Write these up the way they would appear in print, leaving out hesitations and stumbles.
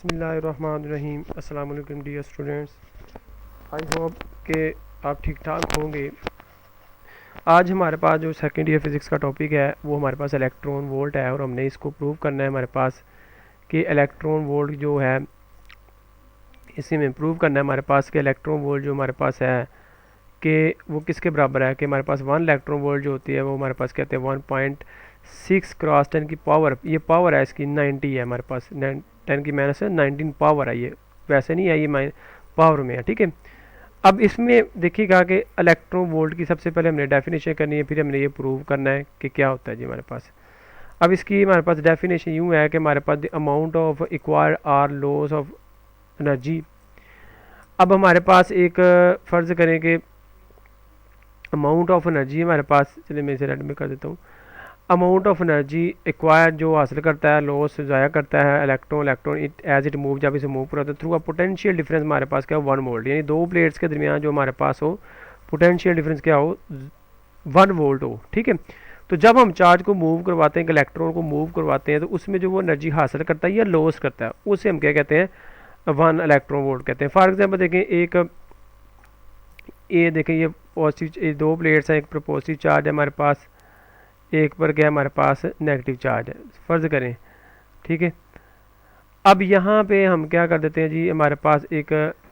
बिस्मिल्लाहिर्रहमानिर्रहीम। अस्सलाम वालेकुम डियर स्टूडेंट्स, आई होप कि आप ठीक ठाक होंगे। आज हमारे पास जो सेकेंड ईयर फिज़िक्स का टॉपिक है वो हमारे पास इलेक्ट्रॉन वोल्ट है और हमने इसको प्रूव करना है हमारे पास कि इलेक्ट्रॉन वोल्ट जो है इसी में प्रूव करना है हमारे पास कि इलेक्ट्रॉन वोल्ट जो हमारे पास है कि वो किसके बराबर है। कि हमारे पास 1 इलेक्ट्रॉन वोल्ट जो होती है वो हमारे पास कहते हैं 1.6 क्रॉस 10 की पावर, ये पावर है इसकी 90 है हमारे पास, 10 की माइनस 19 पावर है, ये वैसे नहीं है, ये पावर में है। ठीक है, अब इसमें देखिएगा कि इलेक्ट्रॉन वोल्ट की सबसे पहले हमने डेफिनेशन करनी है, फिर हमने ये प्रूव करना है कि क्या होता है जी हमारे पास। अब इसकी हमारे पास डेफिनेशन यूँ है कि हमारे पास the amount of acquired or loss of energy. अब हमारे पास एक फ़र्ज़ करें कि अमाउंट ऑफ एनर्जी हमारे पास, चलिए मैं इसे रेड में कर देता हूँ। अमाउंट ऑफ एनर्जी एक्वायर जो हासिल करता है, लॉस ज़ाया करता है electron it as it move, जब इसे मूव कराता है थ्रू अ पोटेंशियल डिफरेंस हमारे पास क्या हो 1 वोल्ट, यानी दो प्लेट्स के दरमियान जो हमारे पास हो पोटेंशियल डिफरेंस क्या हो 1 वोल्ट हो। ठीक है, तो जब हम चार्ज को मूव करवाते हैं, इलेक्ट्रॉन को मूव करवाते हैं, तो उसमें जो वो एनर्जी हासिल करता है या लॉस करता है उसे हम क्या कहते हैं 1 इलेक्ट्रॉन वोल्ट कहते हैं। फॉर एग्जाम्पल देखें, एक ये देखें, ये पॉजिटिव दो प्लेट्स हैं, एक पर पॉजिटिव चार्ज है हमारे पास, एक पर क्या हमारे पास नेगेटिव चार्ज है, फ़र्ज़ करें। ठीक है, अब यहाँ पे हम क्या कर देते हैं जी, हमारे पास एक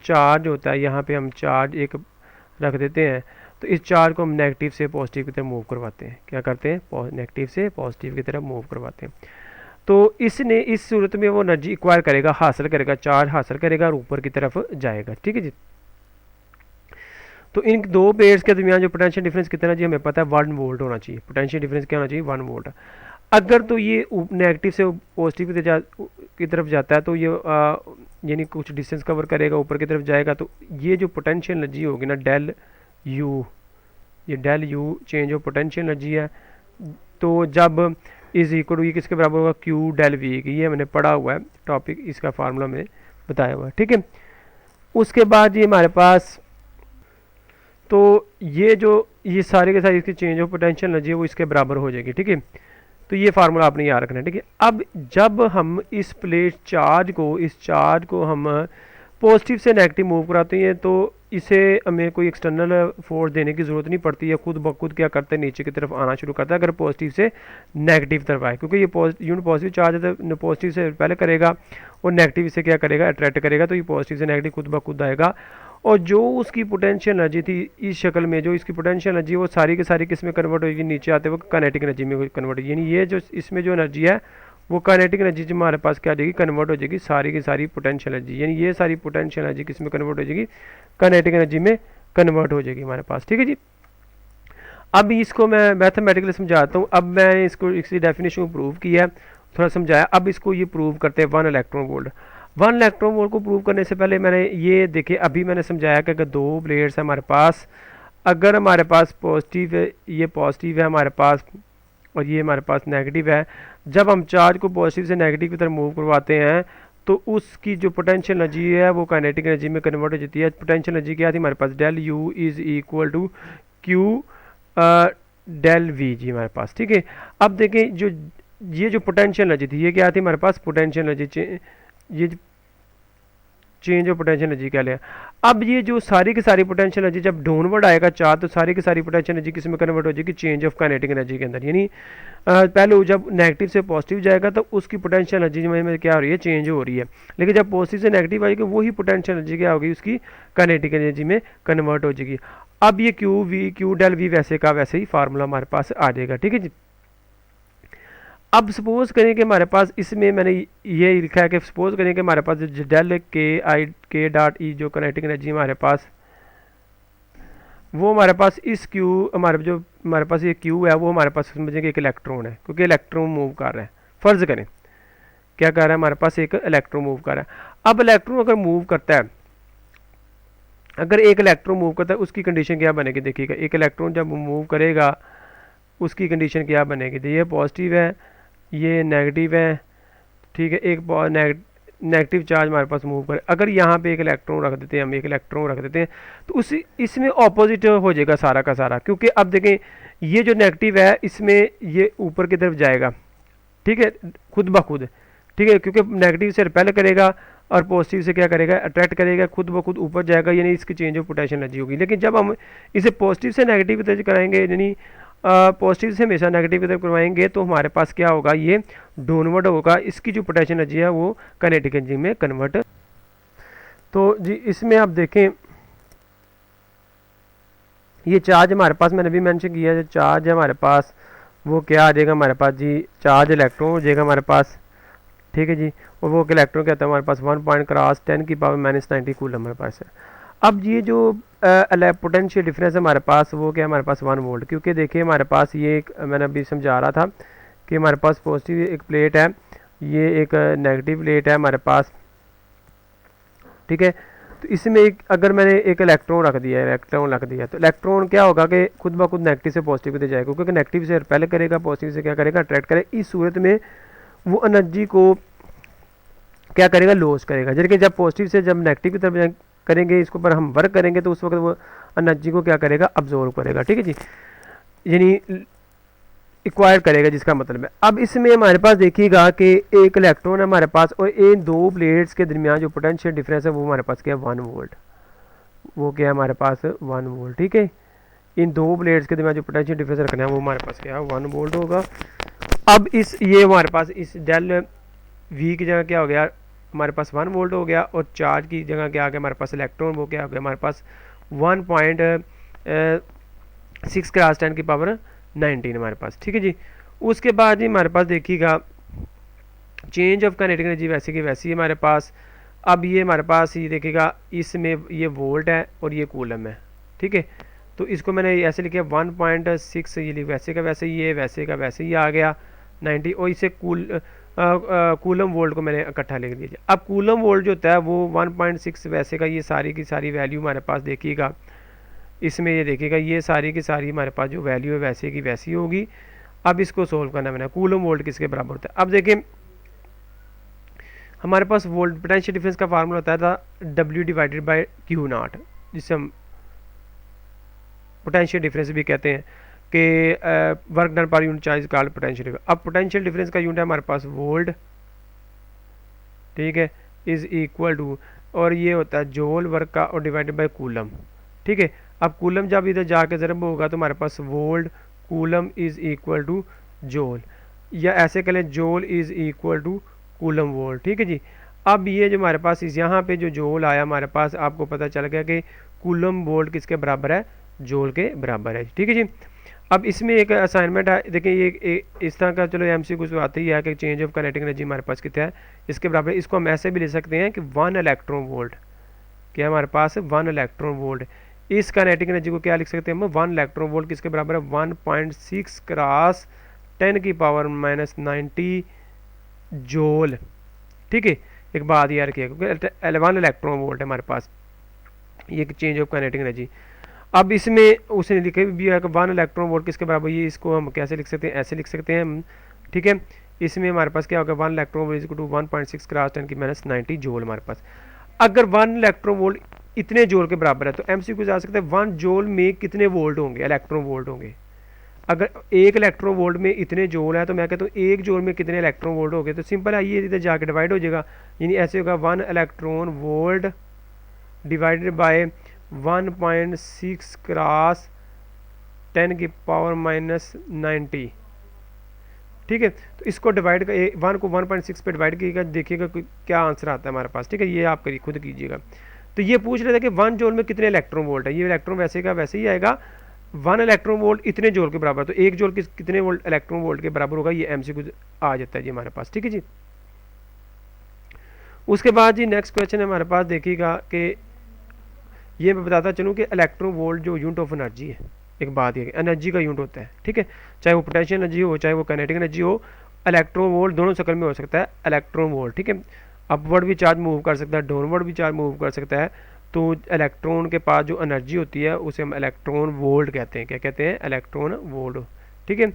चार्ज होता है, यहाँ पे हम चार्ज एक रख देते हैं, तो इस चार्ज को हम नेगेटिव से पॉजिटिव की तरफ मूव करवाते हैं। क्या करते हैं, नेगेटिव से पॉजिटिव की तरफ मूव करवाते हैं। तो इसने इस सूरत में वो एनर्जी एक्वायर करेगा, हासिल करेगा, चार्ज हासिल करेगा और ऊपर की तरफ जाएगा। ठीक है जी, तो इन दो प्लेट्स के दरमियान जो पोटेंशियल डिफरेंस कितना जी हमें पता है 1 वोल्ट होना चाहिए। पोटेंशियल डिफरेंस क्या होना चाहिए 1 वोल्ट। अगर तो ये नेगेटिव से पॉजिटिव की तरफ जाता है तो ये यानी कुछ डिस्टेंस कवर करेगा, ऊपर की तरफ जाएगा, तो ये जो पोटेंशियल एनर्जी होगी ना डेल यू, ये delta U change of potential energy है, तो जब इज इक्वल टू ये किसके बराबर होगा क्यू डेल वी की, ये मैंने पढ़ा हुआ है टॉपिक, इसका फार्मूला मैंने बताया हुआ है। ठीक है, उसके बाद ये हमारे पास, तो ये सारे के सारे इसकी चेंज ऑफ पोटेंशियल एनर्जी है वो इसके बराबर हो जाएगी। ठीक है, तो ये फार्मूला आपने याद रखना है। ठीक है, अब जब हम इस प्लेट इस चार्ज को हम पॉजिटिव से नेगेटिव मूव कराते हैं तो इसे हमें कोई एक्सटर्नल फोर्स देने की ज़रूरत नहीं पड़ती है, खुद ब खुद क्या करते हैं नीचे की तरफ आना शुरू करता है अगर पॉजिटिव से नेगेटिव तरफ आए, क्योंकि ये यूनिट पॉजिटिव चार्ज है तो पॉजिटिव से पहले करेगा और नेगेटिव से क्या करेगा अट्रैक्ट करेगा, तो ये पॉजिटिव से नेगेटिव खुद ब खुद आएगा। और जो उसकी पोटेंशियल एनर्जी थी इस शक्ल में, जो इसकी पोटेंशियल एनर्जी वो सारी की सारी किस में कन्वर्ट होगी, नीचे आते हुए काइनेटिक एनर्जी में कन्वर्ट होगी, यानी ये जो इसमें जो एनर्जी है वो काइनेटिक एनर्जी जो हमारे पास क्या आ जाएगी कन्वर्ट हो जाएगी, सारी की सारी पोटेंशियल एनर्जी, यानी ये सारी पोटेंशियल एनर्जी किस में कन्वर्ट हो जाएगी काइनेटिक एनर्जी में कन्वर्ट हो जाएगी हमारे पास। ठीक है जी, अब इसको मैं मैथमेटिकली समझाता हूँ। अब मैं इसको इसकी डेफिनेशन को प्रूव किया, थोड़ा समझाया, अब इसको ये प्रूव करते हैं 1 इलेक्ट्रॉन वोल्ट। 1 इलेक्ट्रॉन वोल्ट को प्रूव करने से पहले मैंने ये देखे, अभी मैंने समझाया कि अगर दो प्लेट्स हमारे पास, अगर हमारे पास पॉजिटिव है, ये पॉजिटिव है हमारे पास और ये हमारे पास नेगेटिव है, जब हम चार्ज को पॉजिटिव से नेगेटिव की तरफ मूव करवाते हैं तो उसकी जो पोटेंशियल एनर्जी है वो काइनेटिक एनर्जी में कन्वर्ट हो जाती है। पोटेंशियल एनर्जी क्या थी हमारे पास, del U is equal to Q del V जी हमारे पास। ठीक है, अब देखें जो ये जो पोटेंशियल एनर्जी थी ये क्या थी हमारे पास, पोटेंशियल एनर्जी ये चेंज ऑफ पोटेंशियल एनर्जी क्या लिया। अब ये जो सारी की सारी पोटेंशियल एनर्जी जब डाउनवर्ड आएगा चार्ज तो सारी की सारी पोटेंशियल एनर्जी किस में कन्वर्ट हो जाएगी चेंज ऑफ काइनेटिक एनर्जी के अंदर, यानी पहले जब नेगेटिव से पॉजिटिव जाएगा तो उसकी पोटेंशियल एनर्जी में क्या हो रही है चेंज हो रही है, लेकिन जब पॉजिटिव से नेगेटिव आएगी वही पोटेंशियल एनर्जी क्या होगी उसकी काइनेटिक एनर्जी में कन्वर्ट हो जाएगी। अब ये क्यू डेल वी वैसे का वैसे ही फार्मूला हमारे पास आ जाएगा। ठीक है जी, अब सपोज करें कि हमारे पास इसमें मैंने ये लिखा है कि सपोज करें कि हमारे पास जो डेल के डॉट ई जो काइनेटिक एनर्जी हमारे पास वो हमारे पास इस हमारे पास ये क्यू है वो हमारे पास समझें कि एक इलेक्ट्रॉन है, क्योंकि इलेक्ट्रॉन मूव कर रहा है। फ़र्ज़ करें क्या कर रहा है हमारे पास एक इलेक्ट्रॉन मूव कर रहा है। अब इलेक्ट्रॉन अगर मूव करता है, अगर एक इलेक्ट्रॉन मूव करता है उसकी कंडीशन क्या बनेगी, देखिएगा एक इलेक्ट्रॉन जब मूव करेगा उसकी कंडीशन क्या बनेगी, तो ये पॉजिटिव है ये नेगेटिव है। ठीक है, एक नेगेटिव चार्ज हमारे पास मूव करे, अगर यहाँ पे एक इलेक्ट्रॉन रख देते हैं, हम एक इलेक्ट्रॉन रख देते हैं तो इसमें ऑपोजिट हो जाएगा सारा का सारा, क्योंकि अब देखें ये जो नेगेटिव है इसमें ये ऊपर की तरफ जाएगा। ठीक है, खुद ब खुद ठीक है, क्योंकि नेगेटिव से रिपेल करेगा और पॉजिटिव से क्या करेगा, अट्रैक्ट करेगा, खुद ब खुद ऊपर जाएगा, यानी इसकी चेंज ऑफ पोटेंशियल एनर्जी होगी। लेकिन जब हम इसे पॉजिटिव से नेगेटिव की तरफ कराएंगे, यानी पॉजिटिव से हमेशा नेगेटिव की तरफ करवाएंगे, तो हमारे पास क्या होगा, ये डाउनवर्ड होगा, इसकी जो पोटेंशियल एनर्जी है वो काइनेटिक एनर्जी में कन्वर्ट। तो जी इसमें आप देखें, ये चार्ज हमारे पास मैंने भी मेंशन किया है, जो चार्ज है हमारे पास वो क्या आ जाएगा हमारे पास जी, चार्ज इलेक्ट्रॉन हो जाएगा हमारे पास, ठीक है जी। और वो इलेक्ट्रॉन क्या था हमारे पास 1 पॉइंट क्रॉस 10⁻⁻90 कूलम हमारे पास है। अब ये जो पोटेंशियल डिफरेंस है हमारे पास वो क्या हमारे पास 1 वोल्ट, क्योंकि देखिए हमारे पास ये एक मैंने अभी समझा रहा था कि हमारे पास पॉजिटिव एक प्लेट है, ये एक नेगेटिव प्लेट है हमारे पास, ठीक है। तो इसमें एक अगर मैंने एक इलेक्ट्रॉन रख दिया, तो इलेक्ट्रॉन क्या होगा कि खुद ब खुद नेगेटिव से पॉजिटिव की जाएगा, क्योंकि नेगेटिव से पहले करेगा, पॉजिटिव से क्या करेगा, अट्रैक्ट करेगा। इस सूरत में वो एनर्जी को क्या करेगा, लॉस करेगा। जैसे कि जब पॉजिटिव से जब नेगेटिव की तरफ करेंगे, इसके ऊपर हम वर्क करेंगे, तो उस वक्त वो एनर्जी को क्या करेगा, अब्जॉर्व करेगा, ठीक है जी, यानी एक्वायर करेगा, जिसका मतलब है। अब इसमें हमारे पास देखिएगा कि एक इलेक्ट्रॉन है हमारे पास और इन दो प्लेट्स के दरमियान जो पोटेंशियल डिफरेंस है वो हमारे पास क्या है, 1 वोल्ट। वो क्या है हमारे पास 1 वोल्ट, ठीक है। इन दो प्लेट्स के दरमियान जो पोटेंशियल डिफरेंस रखना है वो हमारे पास क्या है, 1 वोल्ट होगा। अब ये हमारे पास इस डेल वी की जगह क्या हो गया, हमारे पास 1 वोल्ट हो गया, और चार्ज की जगह क्या आ गया हमारे पास इलेक्ट्रॉन, वो क्या हो गया हमारे पास 1.6 क्रॉस 10⁻19 हमारे पास, ठीक है जी। उसके बाद ही हमारे पास देखिएगा चेंज ऑफ काइनेटिक एनर्जी वैसे की वैसी है हमारे पास। अब ये हमारे पास ये देखिएगा, इसमें ये वोल्ट है और ये कूलम है, ठीक है। तो इसको मैंने ऐसे लिखा 1.6, ये वैसे का वैसे, ये वैसे का वैसे ही आ गया 90, और इसे कूलम वोल्ट को मैंने इकट्ठा लिख दिया। अब कूलम वोल्ट जो होता है वो 1.6 वैसे का, ये सारी की सारी वैल्यू हमारे पास देखिएगा, इसमें ये देखिएगा ये सारी की सारी हमारे पास जो वैल्यू है वैसे की वैसी होगी। अब इसको सोल्व करना मैंने, कूलम वोल्ट किसके बराबर होता है। अब देखिए हमारे पास वोल्ट पोटेंशियल डिफरेंस का फार्मूला होता था W/Q0, जिसे हम पोटेंशियल डिफरेंस भी कहते हैं कि work done per unit charge called potential difference. अब पोटेंशियल डिफरेंस का यूनिट है हमारे पास वोल्ट, ठीक है, इज इक्वल टू, और ये होता है जोल वर्क का और डिवाइडेड बाय कूलम, ठीक है। अब कूलम जब इधर जाके ज़रब होगा तो हमारे पास volt coulomb is equal to joule, या ऐसे कह लें joule is equal to coulomb volt, ठीक है जी। अब ये जो हमारे पास इस यहाँ पे जो जोल आया हमारे पास, आपको पता चल गया कि कूलम वोल्ट किसके बराबर है, जोल के बराबर है, ठीक है जी। अब इसमें एक असाइनमेंट है, देखिए ये इस तरह का, चलो एमसीक्यू तो आती ही है कि चेंज ऑफ काइनेटिक एनर्जी हमारे पास कितना है, इसके बराबर। इसको हम ऐसे भी ले सकते हैं कि 1 इलेक्ट्रॉन वोल्ट, क्या हमारे पास 1 इलेक्ट्रॉन वोल्ट, इस काइनेटिक एनर्जी को क्या लिख सकते हैं हम, 1 इलेक्ट्रॉन वोल्ट किसके बराबर है, 1.6 क्रॉस 10⁻⁻90 जोल, ठीक है। एक बात याद रखिएगा, क्योंकि 1 इलेक्ट्रॉन वोल्ट है हमारे पास, ये चेंज ऑफ काइनेटिक एनर्जी। अब इसमें उसने लिखे भी है कि 1 इलेक्ट्रॉन वोल्ट किसके बराबर, ये इसको हम कैसे लिख सकते हैं, ऐसे लिख सकते हैं हम, ठीक है। इसमें हमारे पास क्या होगा, 1 electron volt equal to 1.6 cross 10⁻90 joule हमारे पास। अगर 1 इलेक्ट्रॉन वोल्ट इतने जोल के बराबर है तो एमसीक्यू जा सकता है 1 जोल में कितने वोल्ट होंगे, इलेक्ट्रॉन वोल्ट होंगे। अगर 1 इलेक्ट्रॉन वोल्ट में इतने जोल है तो मैं कहता हूँ 1 जोल में कितने इलेक्ट्रॉन वोल्ट हो गए, तो सिंपल है, ये इधर जाके डिवाइड हो जाएगा, यानी ऐसे होगा 1 electron volt divided by 1.6 cross 10⁻⁻90, ठीक है। तो इसको डिवाइड कर 1 को 1.6 पे डिवाइड कीजिएगा, देखिएगा क्या आंसर आता है हमारे पास, ठीक है। ये आप खुद कीजिएगा। तो ये पूछ रहे थे कि 1 जोल में कितने इलेक्ट्रॉन वोल्ट है, ये इलेक्ट्रॉन वैसे का वैसे ही आएगा, 1 इलेक्ट्रॉन वोल्ट इतने जोल के बराबर, तो 1 जोल कितने वोल्ट इलेक्ट्रॉन वोल्ट के बराबर होगा, ये एमसीक्यू आ जाता है जी हमारे पास, ठीक है जी। उसके बाद जी नेक्स्ट क्वेश्चन है हमारे पास, देखिएगा कि ये मैं बताता चलूँ कि इलेक्ट्रॉन वोल्ट जो यूनिट ऑफ एनर्जी है, एक बात ये एनर्जी का यूनिट होता है, ठीक है, चाहे वो पोटेंशियल एनर्जी हो चाहे वो काइनेटिक एनर्जी हो, इलेक्ट्रॉन वोल्ट दोनों शक्ल में हो सकता है इलेक्ट्रॉन वोल्ट, ठीक है। अपवर्ड भी चार्ज मूव कर सकता है, डाउनवर्ड भी चार्ज मूव कर सकता है, तो इलेक्ट्रॉन के पास जो एनर्जी होती है उसे हम इलेक्ट्रॉन वोल्ट कहते हैं, क्या कहते हैं, इलेक्ट्रॉन वोल्ट, ठीक है।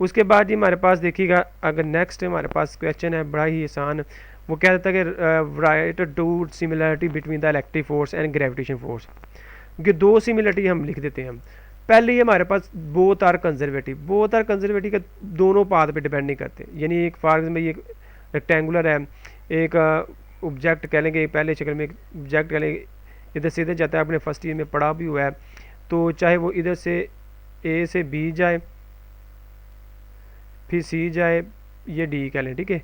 उसके बाद ही हमारे पास देखिएगा, अगर नेक्स्ट हमारे पास क्वेश्चन है बड़ा ही आसान, वो क्या देता है कि write two similarity between the electric force and gravitation force, कि 2 सिमिलरिटी हम लिख देते हैं हम। पहले ही हमारे पास बोथ आर कंजर्वेटिव का दोनों पाथ पे डिपेंड नहीं करते, यानी एक फॉर एग्जाम्पल ये रेक्टेंगुलर है, एक ऑब्जेक्ट कह लेंगे, पहले शक्ल में ऑब्जेक्ट कह लेंगे, इधर से इधर जाता है, अपने फर्स्ट ईयर में पढ़ा भी हुआ है। तो चाहे वो इधर से ए से बी जाए, फिर सी जाए, ये डी कह लें, ठीक है।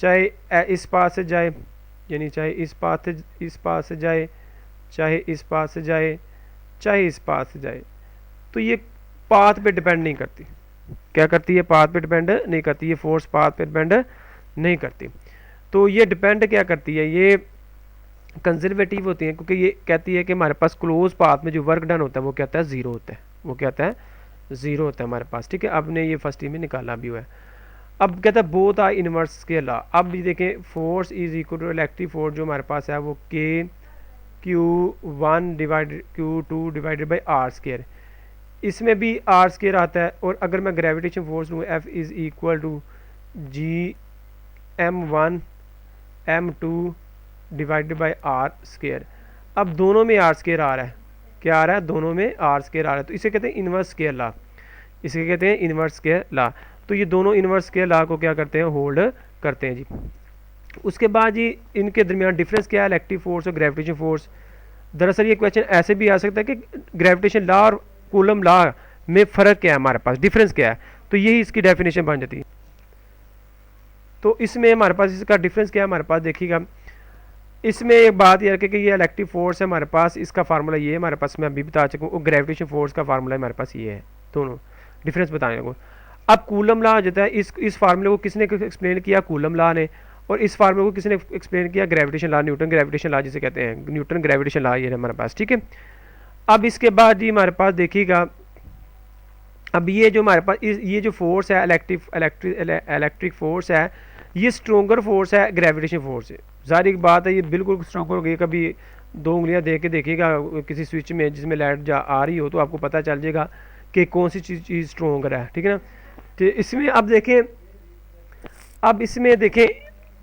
चाहे इस पास से जाए, यानी चाहे इस पास से जाए, चाहे इस पास से जाए, चाहे इस पास से जाए, तो ये पाथ पे डिपेंड नहीं करती। क्या करती है? पाथ पे डिपेंड नहीं करती, ये फोर्स पाथ पे डिपेंड नहीं करती। तो ये डिपेंड क्या करती है? ये कंजर्वेटिव होती है, क्योंकि ये कहती है कि हमारे पास क्लोज पाथ में जो वर्क डन होता है वो क्या होता है? ज़ीरो होता है। वो क्या होता है? ज़ीरो होता है हमारे पास, ठीक है। अब ने ये फर्स्ट में निकाला भी हुआ है। अब कहता है बोथ आर इनवर्स के लॉ। अब भी देखें, force is equal to electric force जो हमारे पास है वो K Q1 divide Q2 divided by R square, इसमें भी आर स्केयर आता है। और अगर मैं ग्रेविटेशन फोर्स लूँ, F is equal to G M1 M2 divided by R square. अब दोनों में आर स्केयर आ रहा है, क्या आ रहा है? दोनों में आर स्केयर आ रहा है, तो इसे कहते हैं इन्वर्स स्केयर लॉ, इसे कहते हैं इन्वर्स स्केयर लॉ। तो ये दोनों इन्वर्स स्केयर लॉ को क्या करते हैं? होल्ड करते हैं जी। उसके बाद जी इनके दरमियान डिफरेंस क्या है? इलेक्ट्रिक फोर्स और ग्रेविटेशन फोर्स। दरअसल ये क्वेश्चन ऐसे भी आ सकता है कि ग्रेविटेशन लॉ और कूलम लॉ में फ़र्क क्या है हमारे पास, डिफरेंस क्या है, तो यही इसकी डेफिनेशन बन जाती है। तो इसमें हमारे पास इसका डिफरेंस क्या है हमारे पास? देखिएगा, इसमें एक बात यह है कि ये इलेक्ट्रिक फोर्स है हमारे पास, इसका फार्मूला ये है हमारे पास, मैं अभी बता चुका हूँ। और ग्रेविटेशन फोर्स का फार्मूला हमारे पास ये है, दोनों डिफरेंस बताने को। अब कूलम लॉ जाता है, इस फार्मूले को किसने एक्सप्लेन किया? कूलम लॉ ने। और इस फार्मूले को किसने एक्सप्लेन किया? Gravitation law, Newton gravitation law जिसे कहते हैं, न्यूटन ग्रेविटेशन लॉ ये है हमारे पास, ठीक है। अब इसके बाद जी हमारे पास देखिएगा, अब ये जो हमारे पास ये जो फोर्स है इलेक्ट्रिक फोर्स है, ये स्ट्रोंगर फोर्स है ग्रेविटेशन फोर्स से। जाहिर एक बात है ये बिल्कुल स्ट्रोंगर हो गई। कभी दो उंगलियां दे के देखिएगा किसी स्विच में जिसमें लाइट आ रही हो, तो आपको पता चल जाएगा कि कौन सी चीज़ स्ट्रोंगर है, ठीक है ना। तो इसमें अब देखें, अब इसमें देखें,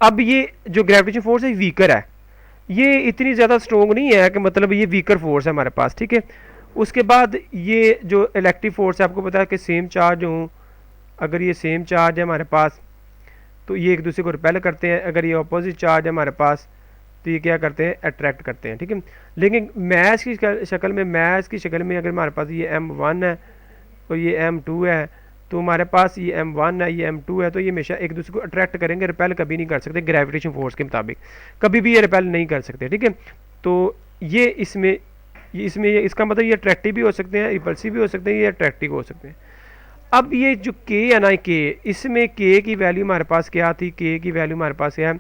अब ये जो ग्रेविटेशन फोर्स है वीकर है, ये इतनी ज़्यादा स्ट्रोंग नहीं है कि मतलब ये वीकर फोर्स है हमारे पास, ठीक है। उसके बाद ये जो इलेक्ट्रिक फोर्स है, आपको पता है कि सेम चार्ज हो, अगर ये सेम चार्ज है हमारे पास तो ये एक दूसरे को रिपेल करते हैं, अगर ये अपोजिट चार्ज है हमारे पास तो ये क्या करते हैं? अट्रैक्ट करते हैं, ठीक है। लेकिन मैच की शक्ल में अगर हमारे पास ये M1 है और ये M2 है, तो हमारे पास ये M1 है, ये M2 है, तो ये हमेशा एक दूसरे को अट्रैक्ट करेंगे, रिपेल कभी नहीं कर सकते ग्रेविटेशन फोर्स के मुताबिक, कभी भी ये रिपेल नहीं कर सकते, ठीक है। तो ये इसमें इसका मतलब ये अट्रैक्टिव भी हो सकते हैं, रिपल्सिव भी हो सकते हैं, ये अट्रैक्टिव हो सकते हैं। अब ये जो के है ना, के, इसमें के की वैल्यू हमारे पास क्या थी? के की वैल्यू हमारे पास है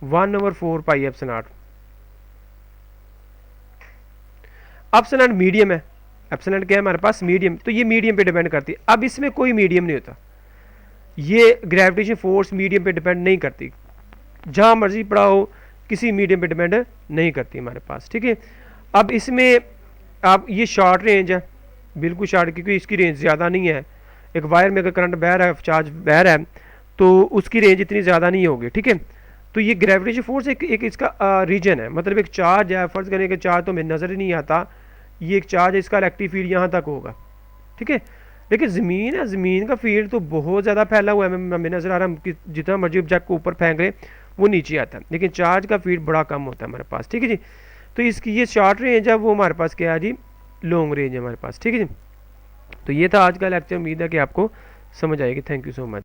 1/4 पाई एप्सिलॉन। एप्सिलॉन मीडियम है, एप्सिलॉन क्या है हमारे पास? मीडियम। तो ये मीडियम पे डिपेंड करती है। अब इसमें कोई मीडियम नहीं होता, ये ग्रेविटेशन फोर्स मीडियम पे डिपेंड नहीं करती, जहां मर्जी पड़ा हो किसी मीडियम पे डिपेंड नहीं करती हमारे पास, ठीक है। अब इसमें आप ये शॉर्ट रेंज है, बिल्कुल शॉर्ट, क्योंकि इसकी रेंज ज़्यादा नहीं है। एक वायर में अगर करंट बह रहा है, चार्ज बह रहा है, तो उसकी रेंज इतनी ज़्यादा नहीं होगी, ठीक है। तो ये ग्रेविटेशन फोर्स एक इसका रीजन है, मतलब एक चार्ज है, फर्ज करने के चार्ज तो हमें नज़र ही नहीं आता, ये एक चार्ज है, इसका इलेक्ट्रिक फील्ड यहाँ तक होगा, ठीक है। लेकिन ज़मीन है, ज़मीन का फील्ड तो बहुत ज़्यादा फैला हुआ है, हमें नज़र आ रहा है कि जितना मर्जी ऑब्जेक्ट को ऊपर फेंक रहे वो नीचे आता है, लेकिन चार्ज का फील्ड बड़ा कम होता है हमारे पास, ठीक है जी। तो इसकी ये शॉर्ट रेंज है, वो हमारे पास क्या है जी? लॉन्ग रेंज है हमारे पास, ठीक है जी। तो ये था आज का लेक्चर, उम्मीद है कि आपको समझ आएगी। Thank you so much.